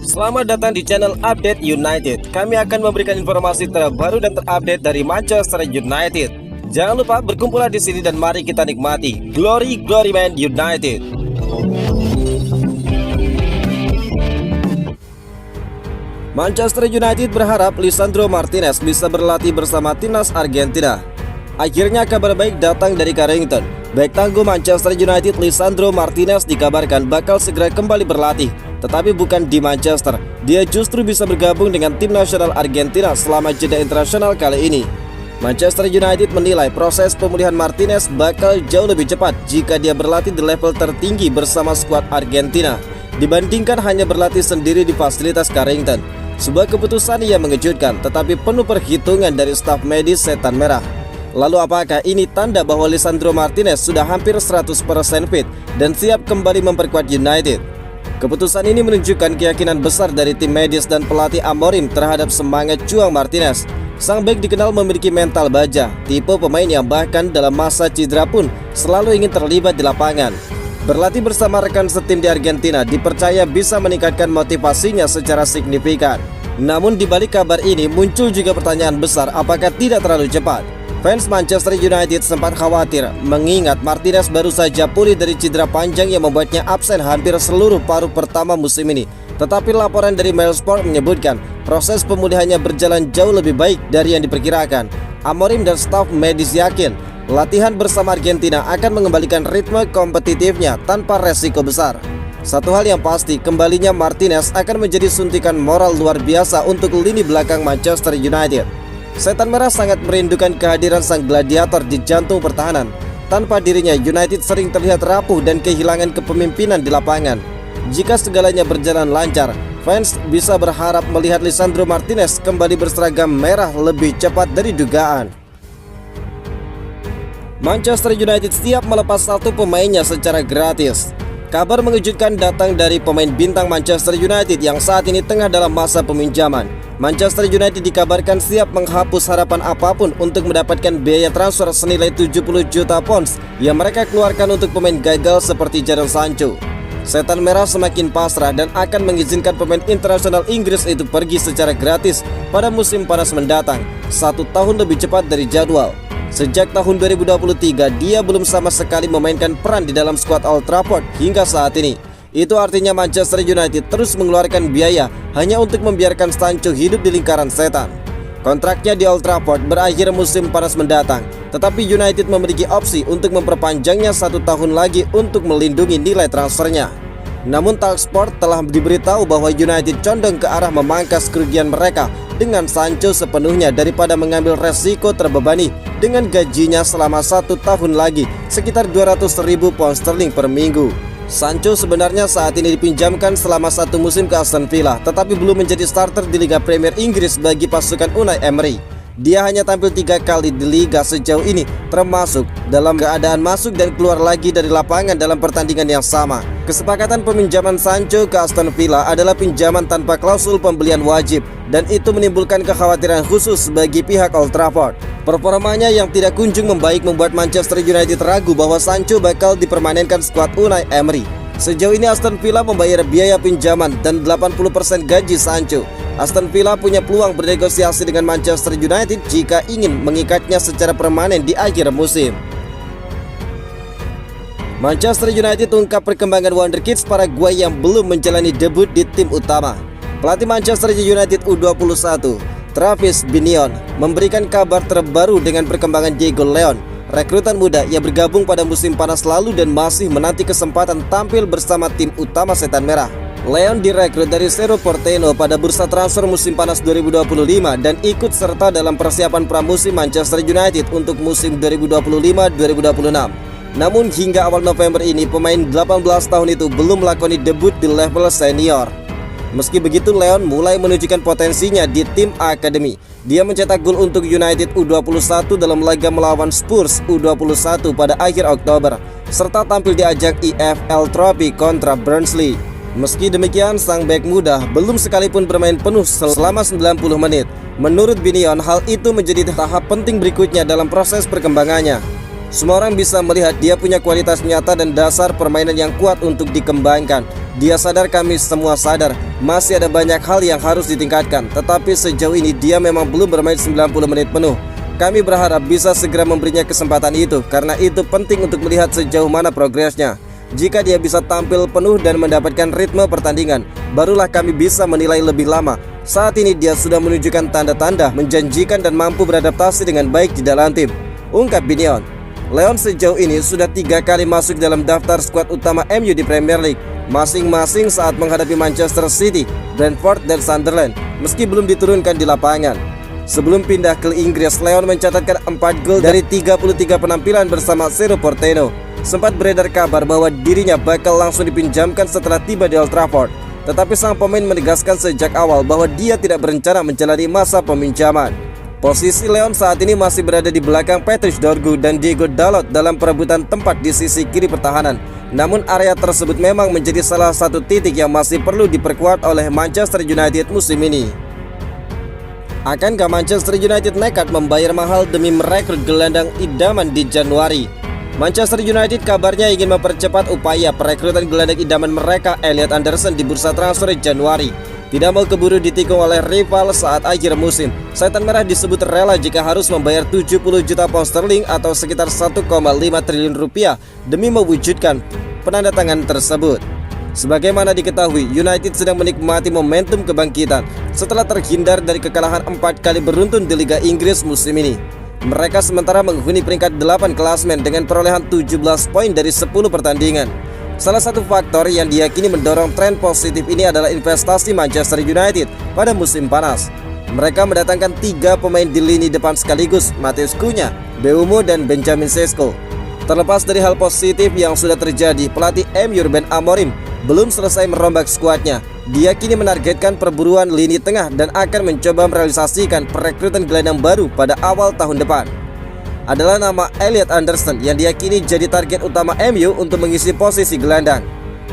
Selamat datang di channel Update United. Kami akan memberikan informasi terbaru dan terupdate dari Manchester United. Jangan lupa berkumpullah di sini dan mari kita nikmati Glory Man United. Manchester United berharap Lisandro Martinez bisa berlatih bersama timnas Argentina. Akhirnya kabar baik datang dari Carrington. Bek tangguh Manchester United Lisandro Martinez dikabarkan bakal segera kembali berlatih, tetapi bukan di Manchester. Dia justru bisa bergabung dengan tim nasional Argentina selama jeda internasional kali ini. Manchester United menilai proses pemulihan Martinez bakal jauh lebih cepat jika dia berlatih di level tertinggi bersama skuad Argentina dibandingkan hanya berlatih sendiri di fasilitas Carrington. Sebuah keputusan yang mengejutkan tetapi penuh perhitungan dari staf medis Setan Merah. Lalu apakah ini tanda bahwa Lisandro Martinez sudah hampir 100% fit dan siap kembali memperkuat United? Keputusan ini menunjukkan keyakinan besar dari tim medis dan pelatih Amorim terhadap semangat juang Martinez. Sang bek dikenal memiliki mental baja, tipe pemain yang bahkan dalam masa cedera pun selalu ingin terlibat di lapangan. Berlatih bersama rekan setim di Argentina dipercaya bisa meningkatkan motivasinya secara signifikan. Namun di balik kabar ini muncul juga pertanyaan besar, apakah tidak terlalu cepat? Fans Manchester United sempat khawatir mengingat Martinez baru saja pulih dari cedera panjang yang membuatnya absen hampir seluruh paruh pertama musim ini. Tetapi laporan dari Mailsport menyebutkan proses pemulihannya berjalan jauh lebih baik dari yang diperkirakan. Amorim dan staf medis yakin latihan bersama Argentina akan mengembalikan ritme kompetitifnya tanpa resiko besar. Satu hal yang pasti, kembalinya Martinez akan menjadi suntikan moral luar biasa untuk lini belakang Manchester United. Setan Merah sangat merindukan kehadiran sang gladiator di jantung pertahanan. Tanpa dirinya, United sering terlihat rapuh dan kehilangan kepemimpinan di lapangan. Jika segalanya berjalan lancar, fans bisa berharap melihat Lisandro Martinez kembali berseragam merah lebih cepat dari dugaan. Manchester United siap melepas satu pemainnya secara gratis. Kabar mengejutkan datang dari pemain bintang Manchester United yang saat ini tengah dalam masa peminjaman. Manchester United dikabarkan siap menghapus harapan apapun untuk mendapatkan biaya transfer senilai 70 juta pounds yang mereka keluarkan untuk pemain gagal seperti Jadon Sancho. Setan Merah semakin pasrah dan akan mengizinkan pemain internasional Inggris itu pergi secara gratis pada musim panas mendatang, 1 tahun lebih cepat dari jadwal. Sejak tahun 2023, dia belum sama sekali memainkan peran di dalam skuad Old Trafford hingga saat ini. Itu artinya Manchester United terus mengeluarkan biaya hanya untuk membiarkan Sancho hidup di lingkaran setan. Kontraknya di Old Trafford berakhir musim panas mendatang, tetapi United memiliki opsi untuk memperpanjangnya 1 tahun lagi untuk melindungi nilai transfernya. Namun Talksport telah diberitahu bahwa United condong ke arah memangkas kerugian mereka dengan Sancho sepenuhnya daripada mengambil resiko terbebani dengan gajinya selama 1 tahun lagi sekitar 200.000 pound sterling per minggu. Sancho sebenarnya saat ini dipinjamkan selama 1 musim ke Aston Villa, tetapi belum menjadi starter di Liga Premier Inggris bagi pasukan Unai Emery. Dia hanya tampil 3 kali di Liga sejauh ini, termasuk dalam keadaan masuk dan keluar lagi dari lapangan dalam pertandingan yang sama. Kesepakatan peminjaman Sancho ke Aston Villa adalah pinjaman tanpa klausul pembelian wajib, dan itu menimbulkan kekhawatiran khusus bagi pihak Old Trafford. Performanya yang tidak kunjung membaik membuat Manchester United ragu bahwa Sancho bakal dipermanenkan skuad Unai Emery. Sejauh ini Aston Villa membayar biaya pinjaman dan 80% gaji Sancho. Aston Villa punya peluang bernegosiasi dengan Manchester United jika ingin mengikatnya secara permanen di akhir musim. Manchester United ungkap perkembangan wonderkids Paraguay yang belum menjalani debut di tim utama. Pelatih Manchester United U21, Travis Binion, memberikan kabar terbaru dengan perkembangan Diego Leon, rekrutan muda yang bergabung pada musim panas lalu dan masih menanti kesempatan tampil bersama tim utama Setan Merah. Leon direkrut dari Cerro Porteño pada bursa transfer musim panas 2025 dan ikut serta dalam persiapan pramusim Manchester United untuk musim 2025-2026. Namun hingga awal November ini pemain 18 tahun itu belum melakoni debut di level senior. Meski begitu, Leon mulai menunjukkan potensinya di tim akademi. Dia mencetak gol untuk United U21 dalam laga melawan Spurs U21 pada akhir Oktober, serta tampil di ajang EFL Trophy kontra Barnsley. Meski demikian, sang bek muda belum sekalipun bermain penuh selama 90 menit. Menurut Binion, hal itu menjadi tahap penting berikutnya dalam proses perkembangannya. Semua orang bisa melihat dia punya kualitas nyata dan dasar permainan yang kuat untuk dikembangkan. Dia sadar, kami semua sadar, masih ada banyak hal yang harus ditingkatkan. Tetapi sejauh ini dia memang belum bermain 90 menit penuh. Kami berharap bisa segera memberinya kesempatan itu, karena itu penting untuk melihat sejauh mana progresnya. Jika dia bisa tampil penuh dan mendapatkan ritme pertandingan, barulah kami bisa menilai lebih lama. Saat ini dia sudah menunjukkan tanda-tanda menjanjikan dan mampu beradaptasi dengan baik di dalam tim, ungkap Binion. Leon sejauh ini sudah 3 kali masuk dalam daftar skuad utama MU di Premier League, masing-masing saat menghadapi Manchester City, Brentford, dan Sunderland, meski belum diturunkan di lapangan. Sebelum pindah ke Inggris, Leon mencatatkan 4 gol dari 33 penampilan bersama Cerro Porteño. Sempat beredar kabar bahwa dirinya bakal langsung dipinjamkan setelah tiba di Old Trafford, tetapi sang pemain menegaskan sejak awal bahwa dia tidak berencana menjalani masa peminjaman. Posisi Leon saat ini masih berada di belakang Patrice Dorgu dan Diego Dalot dalam perebutan tempat di sisi kiri pertahanan. Namun area tersebut memang menjadi salah satu titik yang masih perlu diperkuat oleh Manchester United musim ini. Akankah Manchester United nekat membayar mahal demi merekrut gelandang idaman di Januari? Manchester United kabarnya ingin mempercepat upaya perekrutan gelandang idaman mereka, Elliot Anderson, di bursa transfer Januari. Tidak mau keburu ditikung oleh rival saat akhir musim, Setan Merah disebut rela jika harus membayar 70 juta pound sterling atau sekitar 1,5 triliun rupiah demi mewujudkan penandatangan tersebut. Sebagaimana diketahui, United sedang menikmati momentum kebangkitan setelah terhindar dari kekalahan 4 kali beruntun di Liga Inggris musim ini. Mereka sementara menghuni peringkat 8 klasmen dengan perolehan 17 poin dari 10 pertandingan. Salah satu faktor yang diyakini mendorong tren positif ini adalah investasi Manchester United pada musim panas. Mereka mendatangkan 3 pemain di lini depan sekaligus, Matheus Cunha, Mbeumo, dan Benjamin Sesko. Terlepas dari hal positif yang sudah terjadi, pelatih MU Ruben Amorim belum selesai merombak skuadnya. Dia kini menargetkan perburuan lini tengah dan akan mencoba merealisasikan perekrutan gelandang baru pada awal tahun depan. Adalah nama Elliot Anderson yang diyakini jadi target utama MU untuk mengisi posisi gelandang.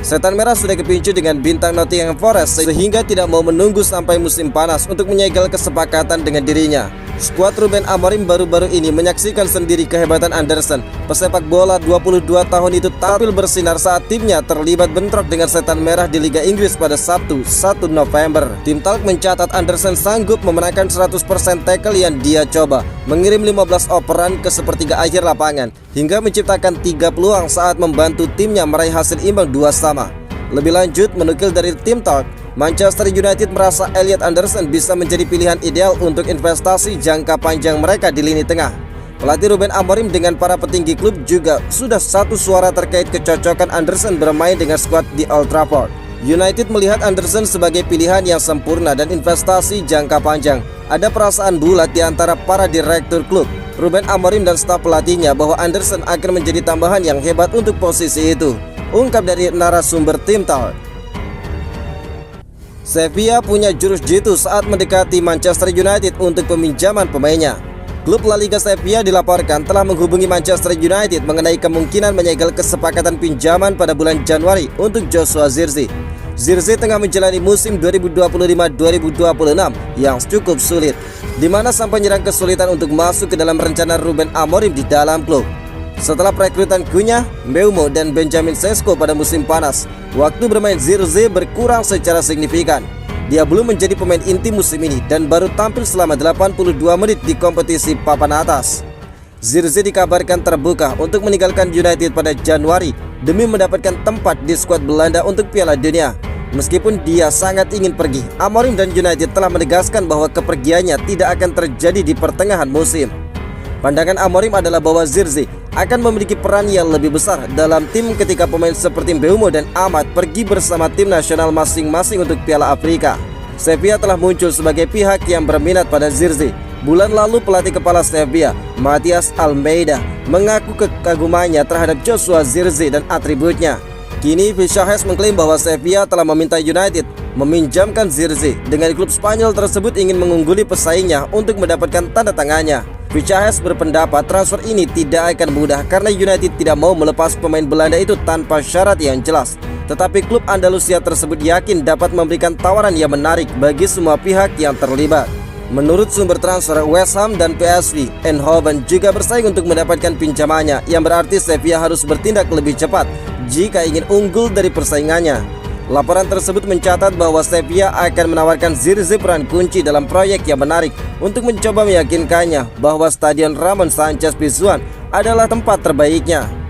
Setan Merah sudah kepincu dengan bintang Nottingham Forest sehingga tidak mau menunggu sampai musim panas untuk menyegel kesepakatan dengan dirinya. Skuad Ruben Amorim baru-baru ini menyaksikan sendiri kehebatan Anderson. Pesepak bola 22 tahun itu tampil bersinar saat timnya terlibat bentrok dengan Setan Merah di Liga Inggris pada Sabtu 1 November. Tim Talk mencatat Anderson sanggup memenangkan 100% tackle yang dia coba, mengirim 15 operan ke sepertiga akhir lapangan, hingga menciptakan 3 peluang saat membantu timnya meraih hasil imbang 2-2. Lebih lanjut, menukil dari Tim Talk, Manchester United merasa Elliot Anderson bisa menjadi pilihan ideal untuk investasi jangka panjang mereka di lini tengah. Pelatih Ruben Amorim dengan para petinggi klub juga sudah satu suara terkait kecocokan Anderson bermain dengan skuad di Old Trafford. United melihat Anderson sebagai pilihan yang sempurna dan investasi jangka panjang. Ada perasaan bulat di antara para direktur klub, Ruben Amorim dan staf pelatihnya bahwa Anderson akan menjadi tambahan yang hebat untuk posisi itu, ungkap dari narasumber Tim Talk. Sevilla punya jurus jitu saat mendekati Manchester United untuk peminjaman pemainnya. Klub La Liga Sevilla dilaporkan telah menghubungi Manchester United mengenai kemungkinan menyegel kesepakatan pinjaman pada bulan Januari untuk Joshua Zirkzee. Zirkzee tengah menjalani musim 2025-2026 yang cukup sulit, di mana sang penyerang kesulitan untuk masuk ke dalam rencana Ruben Amorim di dalam klub. Setelah perekrutan Cunha, Mbeumo, dan Benjamin Sesko pada musim panas, waktu bermain Zirkzee berkurang secara signifikan. Dia belum menjadi pemain inti musim ini dan baru tampil selama 82 menit di kompetisi papan atas. Zirkzee dikabarkan terbuka untuk meninggalkan United pada Januari demi mendapatkan tempat di skuad Belanda untuk Piala Dunia. Meskipun dia sangat ingin pergi, Amorim dan United telah menegaskan bahwa kepergiannya tidak akan terjadi di pertengahan musim. Pandangan Amorim adalah bahwa Zirkzee akan memiliki peran yang lebih besar dalam tim ketika pemain seperti Mbeumo dan Ahmad pergi bersama tim nasional masing-masing untuk Piala Afrika. Sevilla telah muncul sebagai pihak yang berminat pada Zirkzee. Bulan lalu pelatih kepala Sevilla, Matias Almeida, mengaku kekagumannya terhadap Joshua Zirkzee dan atributnya. Kini Vichahes mengklaim bahwa Sevilla telah meminta United meminjamkan Zirkzee dengan klub Spanyol tersebut ingin mengungguli pesaingnya untuk mendapatkan tanda tangannya. Vichahes berpendapat transfer ini tidak akan mudah karena United tidak mau melepas pemain Belanda itu tanpa syarat yang jelas. Tetapi klub Andalusia tersebut yakin dapat memberikan tawaran yang menarik bagi semua pihak yang terlibat. Menurut sumber transfer, West Ham dan PSV Eindhoven juga bersaing untuk mendapatkan pinjamannya, yang berarti Sevilla harus bertindak lebih cepat jika ingin unggul dari persaingannya. Laporan tersebut mencatat bahwa Sevilla akan menawarkan Zirkzee peran kunci dalam proyek yang menarik untuk mencoba meyakinkannya bahwa Stadion Ramon Sanchez Pizjuan adalah tempat terbaiknya.